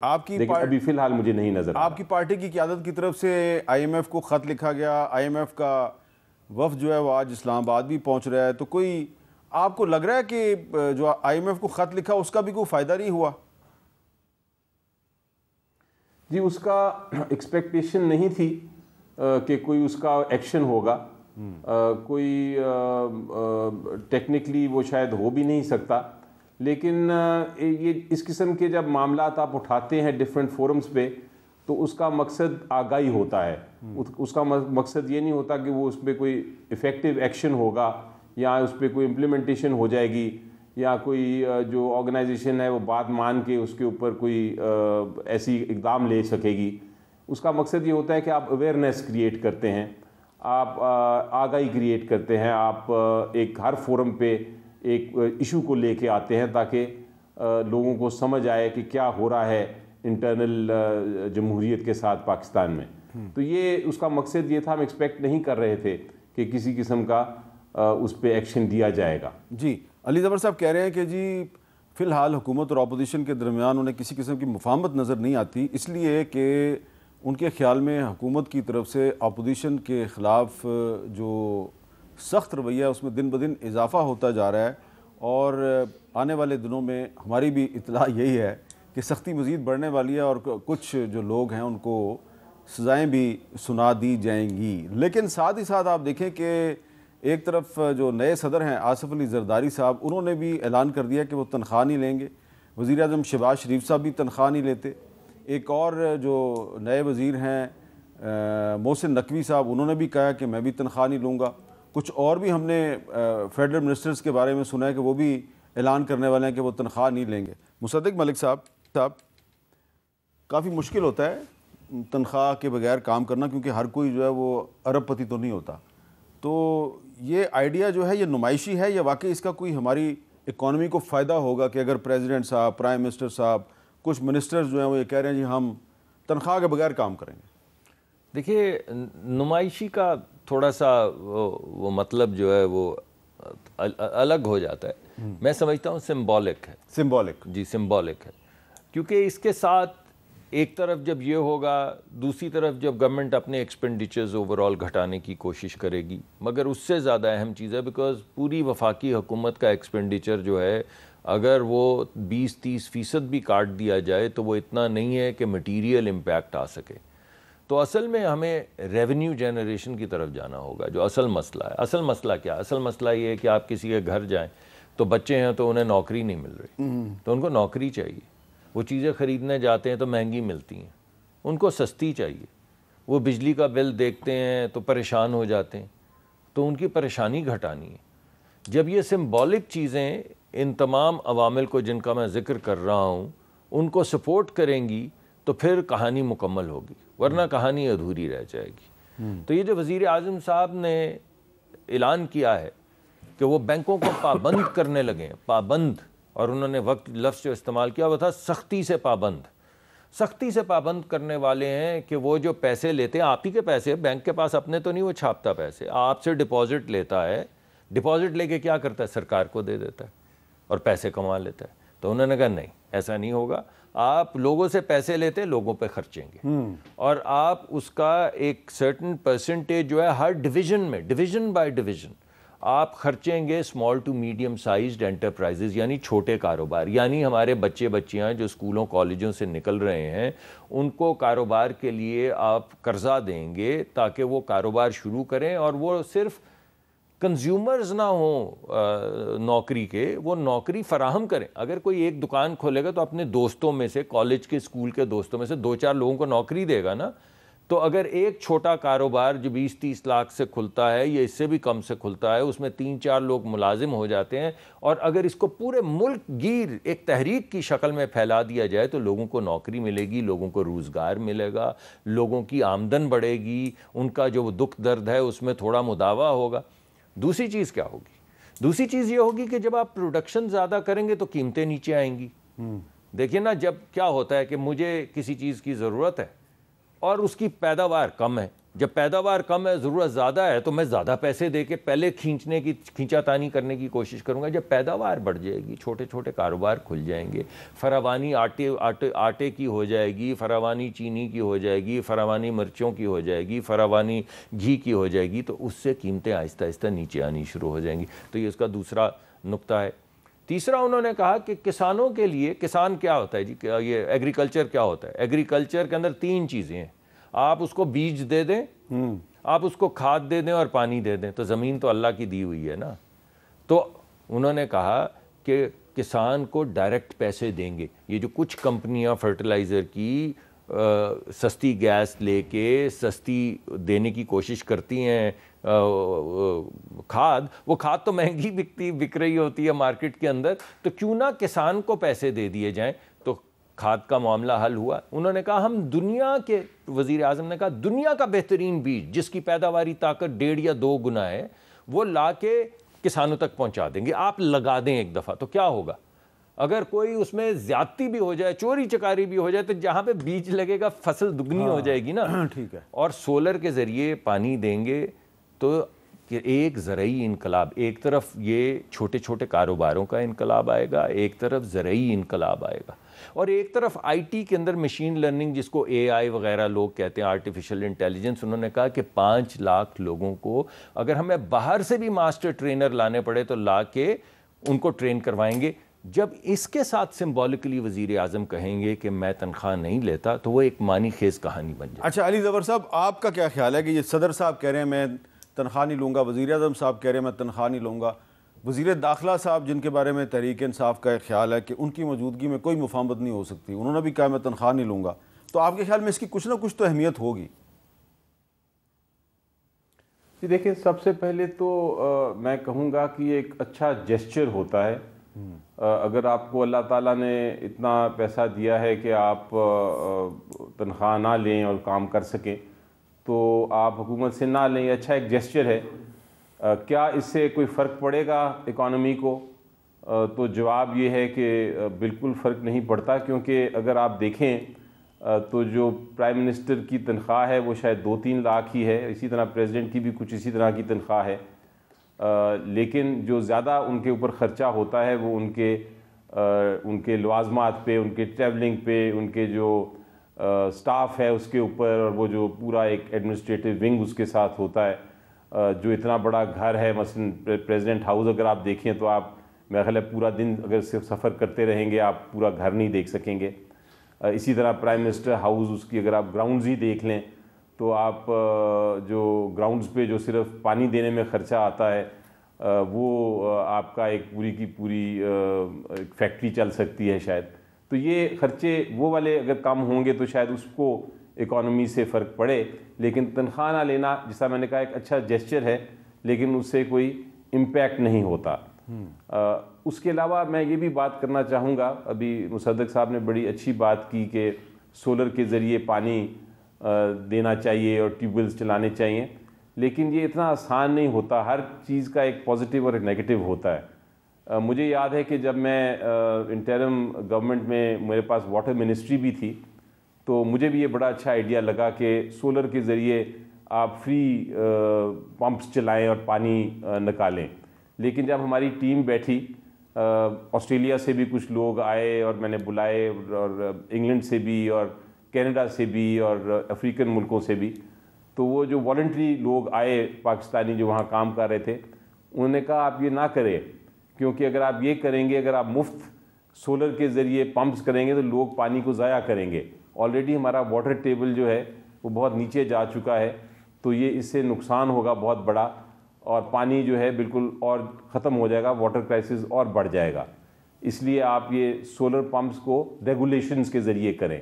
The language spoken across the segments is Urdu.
لیکن ابھی فی الحال مجھے نہیں نظر آپ کی پارٹی کی قیادت کی طرف سے آئی ایم ایف کو خط لکھا گیا، آئی ایم ایف کا وفد جو ہے وہ آج اسلام آباد بھی پہنچ رہا ہے، تو کوئی آپ کو لگ رہا ہے کہ جو آئی ایم ایف کو خط لکھا اس کا بھی کوئی فائدہ نہیں ہوا؟ جی اس کا ایکسپیکٹیشن نہیں تھی کہ کوئی اس کا ایکشن ہوگا، کوئی ٹیکنیکلی وہ شاید ہو بھی نہیں سکتا، لیکن یہ اس قسم کے جب معاملات آپ اٹھاتے ہیں ڈیفرنٹ فورمز پہ تو اس کا مقصد آگاہی ہوتا ہے، اس کا مقصد یہ نہیں ہوتا کہ وہ اس پہ کوئی افیکٹو ایکشن ہوگا یا اس پہ کوئی امپلیمنٹیشن ہو جائے گی یا کوئی جو آرگنائزیشن ہے وہ بات مان کے اس کے اوپر کوئی ایسی اقدام لے سکے گی۔ اس کا مقصد یہ ہوتا ہے کہ آپ اویئرنیس کریٹ کرتے ہیں، آپ آگاہی کریٹ کرتے ہیں، آپ ایک ہر فورم پہ ایک ایشو کو لے کے آتے ہیں تاکہ لوگوں کو سمجھ آئے کہ کیا ہو رہا ہے انٹرنل جمہوریت کے ساتھ پاکستان میں۔ تو یہ اس کا مقصد یہ تھا، ہم ایکسپیکٹ نہیں کر رہے تھے کہ کسی قسم کا اس پہ ایکشن دیا جائے گا۔ جی علی زفر صاحب کہہ رہے ہیں کہ جی فی الحال حکومت اور اپوزیشن کے درمیان انہیں کسی قسم کی مفاہمت نظر نہیں آتی، اس لیے کہ ان کے خیال میں حکومت کی طرف سے اپوزیشن کے خلاف جو سخت رویہ ہے اس میں دن بدن اضافہ ہوتا جا رہا ہے، اور آنے والے دنوں میں ہماری بھی اطلاع یہی ہے کہ سختی مزید بڑھنے والی ہے اور کچھ جو لوگ ہیں ان کو سزائیں بھی سنا دی جائیں گی۔ لیکن ساتھ ہی ساتھ آپ دیکھیں کہ ایک طرف جو نئے صدر ہیں آصف علی زرداری صاحب، انہوں نے بھی اعلان کر دیا کہ وہ تنخواہ نہیں لیں گے، وزیر اعظم شہباز شریف صاحب بھی تنخواہ نہیں لیتے، ایک اور جو نئے وزیر ہیں محسن نقوی صاحب، انہوں نے بھی کہا کہ میں بھی تنخواہ نہیں لوں گا۔ کچھ اور بھی ہم نے فیڈرل منسٹرز کے بارے میں سنا ہے کہ وہ بھی اعلان کرنے والے ہیں کہ وہ تنخواہ نہیں لیں گے۔ مصدق ملک صاحب کافی مشکل ہوتا ہے تنخواہ کے بغیر کام کرنا، کیونکہ ہر کوئی جو ہے وہ ارب پتی تو نہیں ہوتا، تو یہ آئیڈیا جو ہے یہ نمائشی ہے یا واقعی اس کا کوئی ہماری اکانومی کو فائدہ ہوگا کہ اگر پریزیڈنٹ صاحب، پرائم منسٹر صاحب، کچھ منسٹرز جو ہیں وہ یہ کہہ رہے ہیں جی ہم تنخواہ کے بغیر کام کریں گے؟ دیکھیے نمائشی کا تھوڑا سا وہ مطلب جو ہے وہ الگ ہو جاتا ہے، میں سمجھتا ہوں سمبولک ہے۔ سمبولک ہے، کیونکہ اس کے ساتھ ایک طرف جب یہ ہوگا، دوسری طرف جب گورنمنٹ اپنے ایکسپینڈیچرز اوور آل گھٹانے کی کوشش کرے گی، مگر اس سے زیادہ اہم چیز ہے بیکاز پوری وفاقی حکومت کا ایکسپینڈیچر جو ہے اگر وہ 20-30% بھی کاٹ دیا جائے تو وہ اتنا نہیں ہے کہ مٹیریل امپیکٹ آ سکے۔ تو اصل میں ہمیں ریونیو جنریشن کی طرف جانا ہوگا، جو اصل مسئلہ ہے۔ اصل مسئلہ کیا ہے؟ اصل مسئلہ یہ ہے کہ آپ کسی کے گھر جائیں تو بچے ہیں تو انہیں نوکری نہیں مل رہی، تو ان کو نوکری چاہیے۔ وہ چیزیں خریدنے جاتے ہیں تو مہنگی ملتی ہیں، ان کو سستی چاہیے۔ وہ بجلی کا بل دیکھتے ہیں تو پریشان ہو جاتے ہیں، تو ان کی پریشانی گھٹانی ہے۔ جب یہ سمبولک چیزیں ان تمام عوامل کو جن کا میں ذکر کر رہا ہوں ان کو سپورٹ کریں گی تو پھر کہانی مکمل ہوگی، ورنہ کہانی ادھوری رہ جائے گی۔ تو یہ جو وزیر اعظم صاحب نے اعلان کیا ہے کہ وہ بینکوں کو پابند کرنے لگے ہیں، پابند، اور انہوں نے وقت لفظ جو استعمال کیا وہ تھا سختی سے پابند۔ سختی سے پابند کرنے والے ہیں کہ وہ جو پیسے لیتے ہیں، آپ ہی کے پیسے، بینک کے پاس اپنے تو نہیں وہ چھاپتا پیسے، آپ سے ڈپازٹ لیتا ہے، ڈپازٹ لے کے کیا کرتا ہے؟ سرکار کو دے دیتا ہے اور پیسے کما لیتا ہے۔ تو انہوں نے کہا نہیں، ایسا نہیں ہوگا، آپ لوگوں سے پیسے لیتے لوگوں پہ خرچیں گے، اور آپ اس کا ایک سرٹن پرسنٹیج جو ہے ہر ڈویژن میں، ڈویژن بائی ڈویژن آپ خرچیں گے small to medium sized enterprises, یعنی چھوٹے کاروبار، یعنی ہمارے بچے بچیاں جو اسکولوں کالجوں سے نکل رہے ہیں ان کو کاروبار کے لیے آپ قرضہ دیں گے تاکہ وہ کاروبار شروع کریں، اور وہ صرف کنزیومرز نہ ہوں نوکری کے، وہ نوکری فراہم کریں۔ اگر کوئی ایک دکان کھولے گا تو اپنے دوستوں میں سے، کالج کے اسکول کے دوستوں میں سے 2-4 لوگوں کو نوکری دے گا نا۔ تو اگر ایک چھوٹا کاروبار جو 20-30 لاکھ سے کھلتا ہے یا اس سے بھی کم سے کھلتا ہے، اس میں 3-4 لوگ ملازم ہو جاتے ہیں، اور اگر اس کو پورے ملک گیر ایک تحریک کی شکل میں پھیلا دیا جائے تو لوگوں کو نوکری ملے گی، لوگوں کو روزگار ملے گا، لوگوں کی آمدن بڑھے گی، ان کا جو دکھ درد ہے اس میں تھوڑا مداوع ہوگا۔ دوسری چیز کیا ہوگی؟ دوسری چیز یہ ہوگی کہ جب آپ پروڈکشن زیادہ کریں گے تو قیمتیں نیچے آئیں گی۔ دیکھیں نا، جب کیا ہوتا ہے کہ مجھے کسی چیز کی ضرورت ہے اور اس کی پیداوار کم ہے، جب پیداوار کم ہے, ضرورت زیادہ ہے, تو میں زیادہ پیسے دے کے پہلے کھینچا تانی کرنے کی کوشش کروں گا. جب پیداوار بڑھ جائے گی, چھوٹے چھوٹے کاروبار کھل جائیں گے, فراوانی آٹے کی ہو جائے گی, فراوانی چینی کی ہو جائے گی, فراوانی مرچوں کی ہو جائے گی, فراوانی گھی کی ہو جائے گی, تو اس سے قیمتیں آہستہ آہستہ نیچے آنی شروع ہو جائیں گی. تو یہ اس کا دوسرا نقطہ ہے. تیسرا انہوں نے کہا کہ کسانوں کے لیے, کسان کیا ہوتا ہے جی, یہ ایگریکلچر کیا ہوتا ہے؟ ایگریکلچر کے اندر 3 چیزیں ہیں. آپ اس کو بیج دے دیں, آپ اس کو کھاد دے دیں اور پانی دے دیں, تو زمین تو اللہ کی دی ہوئی ہے نا. تو انہوں نے کہا کہ کسان کو ڈائریکٹ پیسے دیں گے. یہ جو کچھ کمپنیاں فرٹیلائزر کی سستی گیس لے کے سستی دینے کی کوشش کرتی ہیں کھاد, وہ کھاد تو مہنگی بک رہی ہوتی ہے مارکیٹ کے اندر, تو کیوں نہ کسان کو پیسے دے دیے جائیں, تو کھاد کا معاملہ حل ہوا. انہوں نے کہا ہم دنیا کے, وزیر اعظم نے کہا دنیا کا بہترین بیج جس کی پیداواری طاقت 1.5 یا 2 گنا ہے, وہ لا کے کسانوں تک پہنچا دیں گے, آپ لگا دیں ایک دفعہ. تو کیا ہوگا اگر کوئی اس میں زیادتی بھی ہو جائے, چوری چکاری بھی ہو جائے, تو جہاں پہ بیج لگے گا فصل دگنی ہو جائے گی نا. ٹھیک ہے. اور سولر کے ذریعے پانی دیں گے تو ایک زرعی انقلاب, ایک طرف یہ چھوٹے چھوٹے کاروباروں کا انقلاب آئے گا, ایک طرف زرعی انقلاب آئے گا, اور ایک طرف آئی ٹی کے اندر مشین لرننگ جس کو اے آئی وغیرہ لوگ کہتے ہیں, آرٹیفیشل انٹیلیجنس. انہوں نے کہا کہ 5 لاکھ لوگوں کو اگر ہمیں باہر سے بھی ماسٹر ٹرینر لانے پڑے تو لا کے ان کو ٹرین کروائیں گے. جب اس کے ساتھ سمبولکلی وزیر اعظم کہیں گے کہ میں تنخواہ نہیں لیتا, تو وہ ایک معنی خیز کہانی بن جائے. اچھا علی زفر صاحب, آپ کا کیا خیال ہے کہ یہ صدر صاحب کہہ رہے ہیں میں تنخواہ نہیں لوں گا, وزیر اعظم صاحب کہہ رہے ہیں میں تنخواہ نہیں لوں گا, وزیر داخلہ صاحب جن کے بارے میں تحریک انصاف کا ایک خیال ہے کہ ان کی موجودگی میں کوئی مفاہمت نہیں ہو سکتی, انہوں نے بھی کہا میں تنخواہ نہیں لوں گا, تو آپ کے خیال میں اس کی کچھ نہ کچھ تو اہمیت ہوگی؟ جی دیکھیں, سب سے پہلے تو میں کہوں گا کہ یہ ایک اچھا جیسچر ہوتا ہے. اگر آپ کو اللہ تعالیٰ نے اتنا پیسہ دیا ہے کہ آپ تنخواہ نہ لیں اور کام کر سکیں, تو آپ حکومت سے نہ لیں, یہ اچھا ایک جیسچر ہے. کیا اس سے کوئی فرق پڑے گا اکانومی کو؟ تو جواب یہ ہے کہ بالکل فرق نہیں پڑتا, کیونکہ اگر آپ دیکھیں تو جو پرائم منسٹر کی تنخواہ ہے وہ شاید 2-3 لاکھ ہی ہے, اسی طرح پریزیڈنٹ کی بھی کچھ اسی طرح کی تنخواہ ہے. لیکن جو زیادہ ان کے اوپر خرچہ ہوتا ہے وہ ان کے لوازمات پہ, ان کے ٹریولنگ پہ, ان کے جو سٹاف ہے اس کے اوپر, اور وہ جو پورا ایک ایڈمنسٹریٹو ونگ اس کے ساتھ ہوتا ہے, جو اتنا بڑا گھر ہے. مثلا پریزیڈنٹ ہاؤس اگر آپ دیکھیں تو آپ میرا خیال ہے پورا دن اگر صرف سفر کرتے رہیں گے آپ پورا گھر نہیں دیکھ سکیں گے. اسی طرح پرائم منسٹر ہاؤس, اس کی اگر آپ گراؤنڈز ہی دیکھ لیں تو آپ جو گراؤنڈز پہ جو صرف پانی دینے میں خرچہ آتا ہے وہ آپ کا ایک پوری کی پوری ایک فیکٹری چل سکتی ہے شاید. تو یہ خرچے وہ والے اگر کم ہوں گے تو شاید اس کو اکانومی سے فرق پڑے. لیکن تنخواہ نہ لینا, جیسا میں نے کہا, ایک اچھا جیسچر ہے, لیکن اس سے کوئی امپیکٹ نہیں ہوتا. اس کے علاوہ میں یہ بھی بات کرنا چاہوں گا, ابھی مصدق صاحب نے بڑی اچھی بات کی کہ سولر کے ذریعے پانی دینا چاہیے اور ٹیوب ویلز چلانے چاہیے, لیکن یہ اتنا آسان نہیں ہوتا. ہر چیز کا ایک پازیٹیو اور ایک نیگیٹو ہوتا ہے. مجھے یاد ہے کہ جب میں انٹرم گورنمنٹ میں میرے پاس واٹر منسٹری بھی تھی, تو مجھے بھی یہ بڑا اچھا آئیڈیا لگا کہ سولر کے ذریعے آپ فری پمپس چلائیں اور پانی نکالیں. لیکن جب ہماری ٹیم بیٹھی, آسٹریلیا سے بھی کچھ لوگ آئے اور میں نے بلائے, اور انگلینڈ سے بھی اور کینیڈا سے بھی اور افریقن ملکوں سے بھی, تو وہ جو والنٹری لوگ آئے پاکستانی جو وہاں کام کر رہے تھے, انہوں نے کہا آپ یہ نہ کریں, کیونکہ اگر آپ یہ کریں گے, اگر آپ مفت سولر کے ذریعے پمپس کریں گے تو لوگ پانی کو ضائع کریں گے. آلریڈی ہمارا واٹر ٹیبل جو ہے وہ بہت نیچے جا چکا ہے, تو یہ اس سے نقصان ہوگا بہت بڑا, اور پانی جو ہے بالکل اور ختم ہو جائے گا, واٹر کرائسس اور بڑھ جائے گا. اس لیے آپ یہ سولر پمپس کو ریگولیشنز کے ذریعے کریں.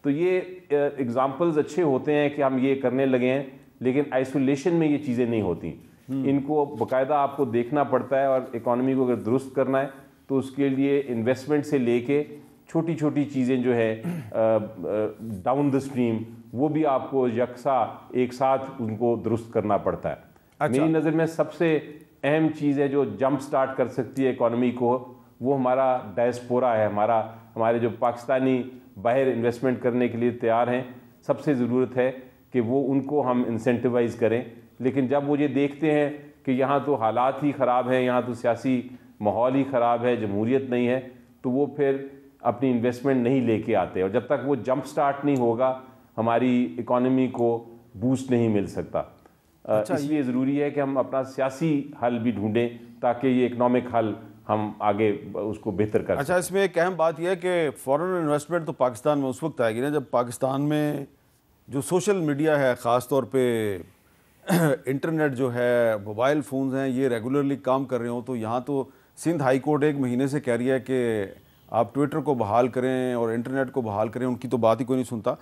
تو یہ اگزامپلز اچھے ہوتے ہیں کہ ہم یہ کرنے لگے ہیں, لیکن آئسولیشن میں یہ چیزیں نہیں ہوتی. ان کو باقاعدہ آپ کو دیکھنا پڑتا ہے, اور اکانومی کو اگر درست کرنا ہے تو اس کے لیے انویسٹمنٹ سے لے کے چھوٹی چھوٹی چیزیں جو ہے ڈاؤن دا اسٹریم, وہ بھی آپ کو یکساں ایک ساتھ ان کو درست کرنا پڑتا ہے. میری نظر میں سب سے اہم چیز ہے جو جمپ سٹارٹ کر سکتی ہے اکانومی کو, وہ ہمارا ڈائسپورا ہے. ہمارے جو پاکستانی باہر انویسٹمنٹ کرنے کے لیے تیار ہیں, سب سے ضرورت ہے کہ کہ وہ ان کو ہم انسینٹیوائز کریں. لیکن جب وہ یہ دیکھتے ہیں کہ یہاں تو حالات ہی خراب ہیں, یہاں تو سیاسی ماحول ہی خراب ہے, جمہوریت نہیں ہے, تو وہ پھر اپنی انویسٹمنٹ نہیں لے کے آتے, اور جب تک وہ جمپ سٹارٹ نہیں ہوگا ہماری اکانومی کو بوسٹ نہیں مل سکتا. اس لیے ضروری ہے کہ ہم اپنا سیاسی حل بھی ڈھونڈیں تاکہ یہ اکنامک حل ہم آگے اس کو بہتر کر سکیں. اچھا, اس میں ایک اہم بات یہ ہے کہ فورن انویسٹمنٹ تو پاکستان میں اس وقت آئے گی نا جب پاکستان میں جو سوشل میڈیا ہے, خاص طور پہ انٹرنیٹ جو ہے, موبائل فونز ہیں, یہ ریگولرلی کام کر رہے ہوں. تو یہاں تو سندھ ہائی کورٹ ایک مہینے سے کہہ رہی ہے کہ آپ ٹویٹر کو بحال کریں اور انٹرنیٹ کو بحال کریں, ان کی تو بات ہی کوئی نہیں سنتا.